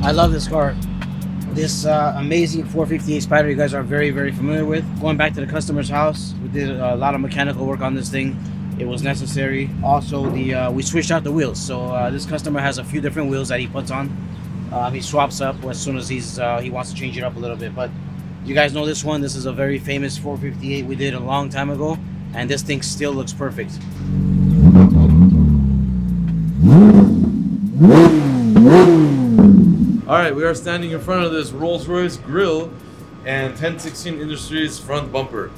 I love this car. This amazing 458 Spider you guys are very, very familiar with. Going back to the customer's house, we did a lot of mechanical work on this thing. It was necessary. Also, we switched out the wheels. So this customer has a few different wheels that he puts on. He swaps up as soon as he wants to change it up a little bit. But you guys know this one. This is a very famous 458 we did a long time ago, and this thing still looks perfect. Alright, we are standing in front of this Rolls Royce grille and 1016 Industries front bumper.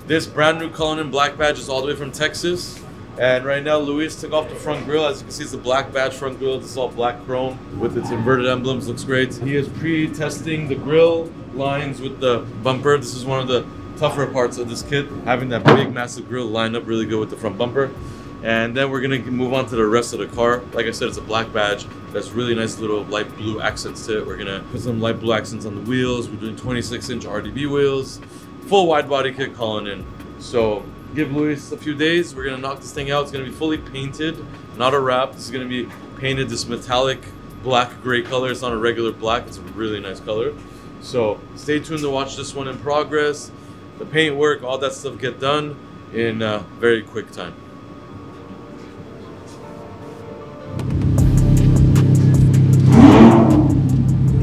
This brand new Cullinan black badge is all the way from Texas. And right now Luis took off the front grille. As you can see, it's the black badge front grille. This is all black chrome with its inverted emblems. Looks great. He is pre-testing the grille lines with the bumper. This is one of the tougher parts of this kit, having that big massive grille line up really good with the front bumper. And then we're gonna move on to the rest of the car. Like I said, it's a black badge. That's really nice little light blue accents to it. We're gonna put some light blue accents on the wheels. We're doing 26-inch RDB wheels, full wide body kit Cullinan. So give Luis a few days. We're gonna knock this thing out. It's gonna be fully painted, not a wrap. This is gonna be painted this metallic black gray color. It's not a regular black. It's a really nice color. So stay tuned to watch this one in progress. The paint work, all that stuff get done in a very quick time.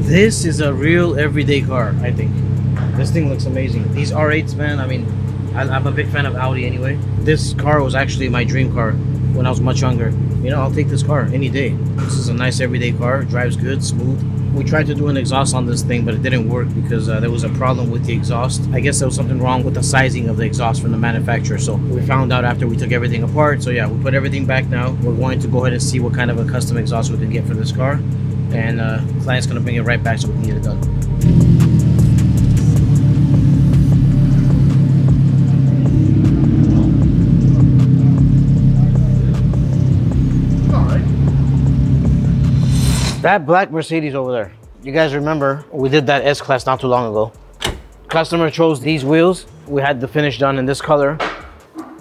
This is a real everyday car, I think. This thing looks amazing. These R8s, man, I mean, I'm a big fan of Audi anyway. This car was actually my dream car when I was much younger. You know, I'll take this car any day. This is a nice everyday car, drives good, smooth. We tried to do an exhaust on this thing, but it didn't work because there was a problem with the exhaust. I guess there was something wrong with the sizing of the exhaust from the manufacturer. So we found out after we took everything apart. So yeah, we put everything back now. We're going to go ahead and see what kind of a custom exhaust we can get for this car. And the client's gonna bring it right back so we can get it done. That black Mercedes over there, you guys remember we did that S-Class not too long ago. Customer chose these wheels. We had the finish done in this color.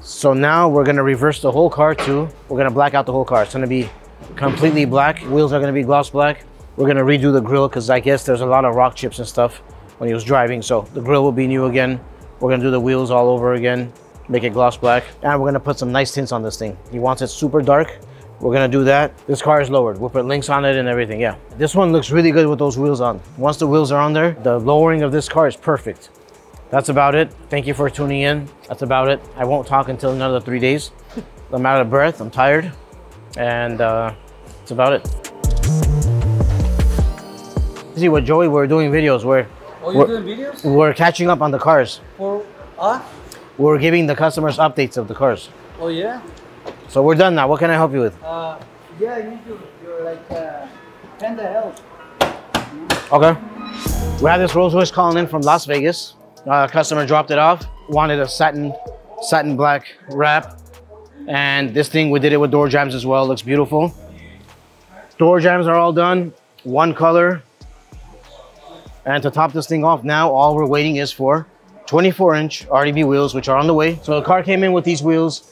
So now we're gonna reverse the whole car too. We're gonna black out the whole car. It's gonna be completely black. Wheels are gonna be gloss black. We're gonna redo the grille because I guess there's a lot of rock chips and stuff when he was driving. So the grille will be new again. We're gonna do the wheels all over again, make it gloss black. And we're gonna put some nice tints on this thing. He wants it super dark. We're gonna do that. This car is lowered. We'll put links on it and everything, yeah. This one looks really good with those wheels on. Once the wheels are on there, the lowering of this car is perfect. That's about it. Thank you for tuning in. That's about it. I won't talk until another 3 days. I'm out of breath, I'm tired. And that's about it. See, with Joey, we're doing videos where you're doing videos? We're catching up on the cars. For us? We're giving the customers updates of the cars. Oh yeah? So we're done now. What can I help you with? Yeah, you're like kind of help. Okay. We have this Rolls Royce Cullinan from Las Vegas. Customer dropped it off. Wanted a satin black wrap. And this thing, we did it with door jambs as well. Looks beautiful. Door jambs are all done. One color. And to top this thing off now, all we're waiting is for 24-inch RDB wheels, which are on the way. So the car came in with these wheels.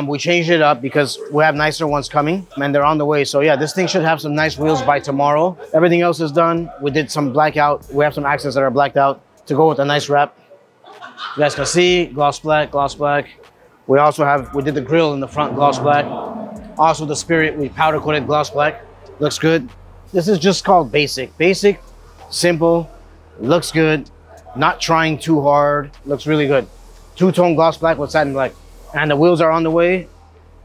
We changed it up because we have nicer ones coming and they're on the way. So yeah, this thing should have some nice wheels by tomorrow. Everything else is done. We did some blackout. We have some accents that are blacked out to go with a nice wrap. You guys can see, gloss black, gloss black. We did the grille in the front, gloss black. Also the Spirit, we powder coated gloss black. Looks good. This is just called basic. Basic, simple, looks good. Not trying too hard, looks really good. Two-tone gloss black with satin black. And the wheels are on the way,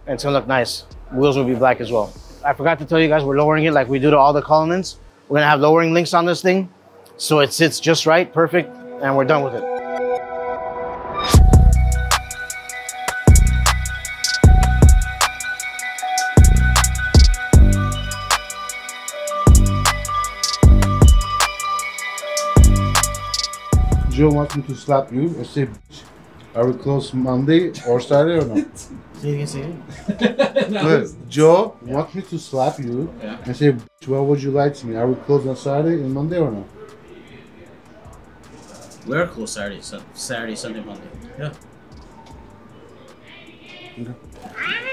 and it's gonna look nice. Wheels will be black as well. I forgot to tell you guys, we're lowering it like we do to all the Cullinans. We're gonna have lowering links on this thing, so it sits just right, perfect, and we're done with it. Joe wants me to slap you. I say, are we closed Monday or Saturday or no? Say it again. No, Joe wants me to slap you and say, what would you like to me? Are we closed on Saturday and Monday or no? We're closed Saturday, Sunday, Monday. Yeah. Okay.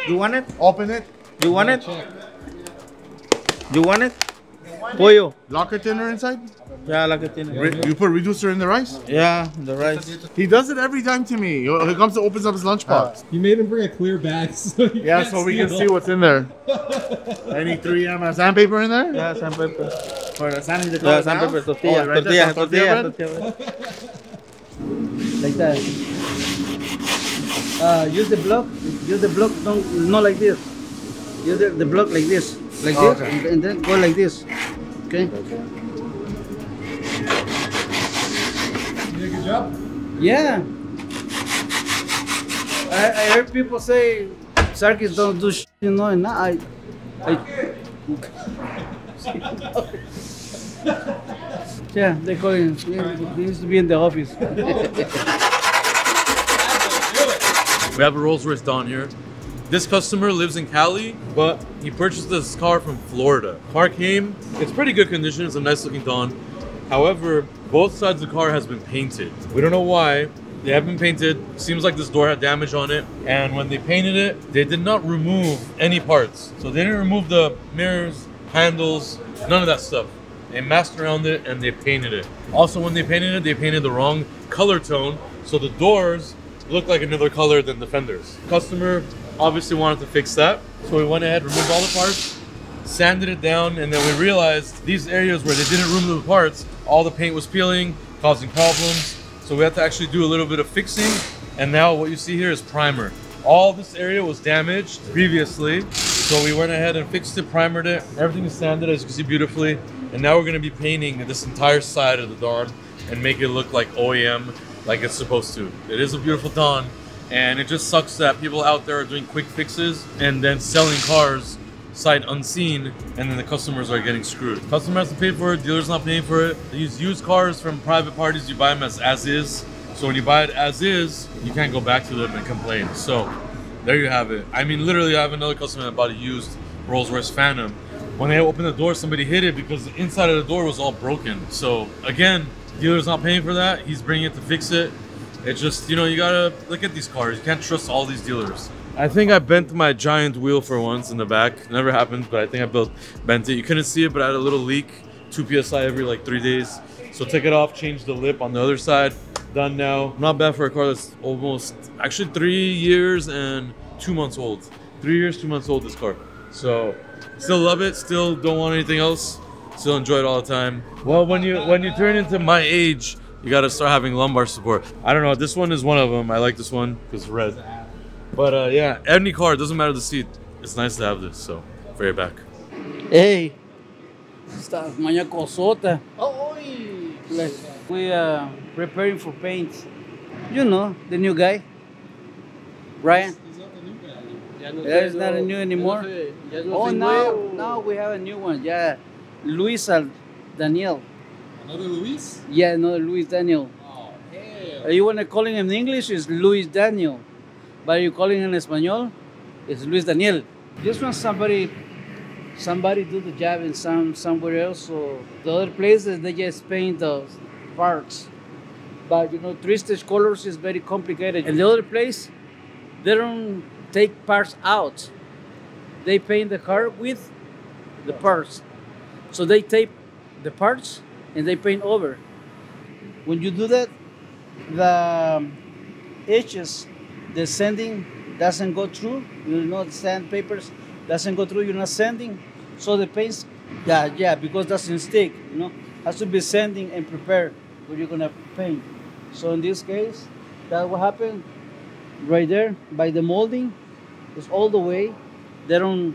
You want it? Open it. You want it? You want it? Pollo. Locker thinner inside? Yeah, like a thin. You put reducer in the rice? Yeah, the rice. He does it every time to me. He comes to opens up his lunchbox. You made him bring a clear bag so you Yeah, can't so we can steal. see what's in there. Any 3M sandpaper in there? Yeah, sandpaper. For the sanding the Yeah, sandpaper, tortilla, right tortilla, there, tortilla tortilla, bread? tortilla. Like that. Use the block. Use the block. Don't not like this. Use the block like this, like this, Okay. and then go like this. Okay. You did a good job. Yeah. I heard people say circus don't do shit, you know, and I yeah, they call him. He used to be in the office. We have a Rolls Royce Dawn here. This customer lives in Cali, but he purchased this car from Florida. Car came, it's pretty good condition, it's a nice looking Dawn. However, both sides of the car has been painted. We don't know why. They have been painted. Seems like this door had damage on it. And when they painted it, they did not remove any parts. So they didn't remove the mirrors, handles, none of that stuff. They masked around it and they painted it. Also, when they painted the wrong color tone. So the doors look like another color than the fenders. Customer obviously wanted to fix that. So we went ahead, removed all the parts, sanded it down, and then we realized these areas where they didn't remove the parts, all the paint was peeling, causing problems. So we had to actually do a little bit of fixing. And now what you see here is primer. All this area was damaged previously. So we went ahead and fixed it, primered it. Everything is sanded, as you can see beautifully. And now we're gonna be painting this entire side of the Dawn and make it look like OEM, like it's supposed to. It is a beautiful Dawn. And it just sucks that people out there are doing quick fixes and then selling cars sight unseen, and then the customers are getting screwed. Customer has to pay for it, dealer's not paying for it. They use used cars from private parties, you buy them as is. So when you buy it as is, you can't go back to them and complain. So there you have it. I mean, literally, I have another customer that bought a used Rolls Royce Phantom. When they opened the door, somebody hit it because the inside of the door was all broken. So again, dealer's not paying for that. He's bringing it to fix it. It's just, you know, you gotta look at these cars. You can't trust all these dealers. I think I bent my giant wheel for once in the back. Never happened, but I think I bent it. You couldn't see it, but I had a little leak. 2 PSI every like 3 days. So take it off, change the lip on the other side. Done now. Not bad for a car that's almost, actually 3 years and 2 months old. 3 years, 2 months old, this car. So still love it, still don't want anything else. Still enjoy it all the time. Well, when you turn into my age, you gotta start having lumbar support. I don't know, this one is one of them. I like this one because it's red. But yeah, any car, it doesn't matter the seat. It's nice to have this, so for your back. Hey, estás maña cosota. Like we are preparing for paint. You know, the new guy, Ryan. Yeah, it's not a new anymore. Oh, now we have a new one. Yeah, Luis Daniel. Another Luis? Yeah, another Luis Daniel. Oh, hell. You want to call him in English? It's Luis Daniel. But you calling him in Espanol? It's Luis Daniel. Just when somebody do the job in somewhere else, so the other places they just paint the parts. But you know, three-stage colors is very complicated. And the other place, they don't take parts out. They paint the car with the parts. So they tape the parts and they paint over. When you do that, the edges, the sanding doesn't go through. You know, the sandpapers doesn't go through. You're not sanding, so the paints, yeah, because doesn't stick. You know, has to be sanding and prepare what you're gonna paint. So in this case, that's what happened right there by the molding. It's all the way. They don't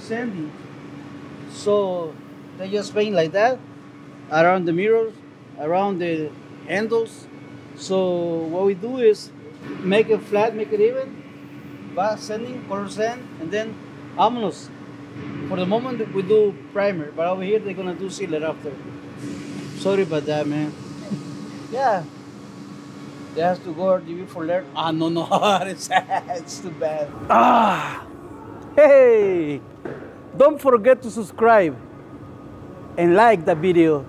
sand it. So they just paint like that around the mirrors, around the handles. So what we do is make it flat, make it even, by sanding, color sand, and then vámonos. For the moment we do primer, but over here they're gonna do sealer after. Sorry about that, man. Yeah. They have to go RDB for learn. No, it's too bad. Hey! Don't forget to subscribe and like the video.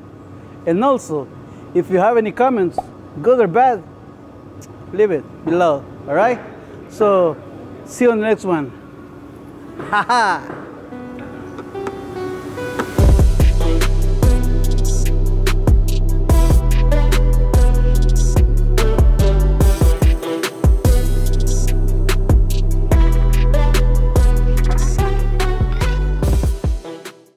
And also, if you have any comments, good or bad, leave it below, all right? So, see you on the next one. Haha!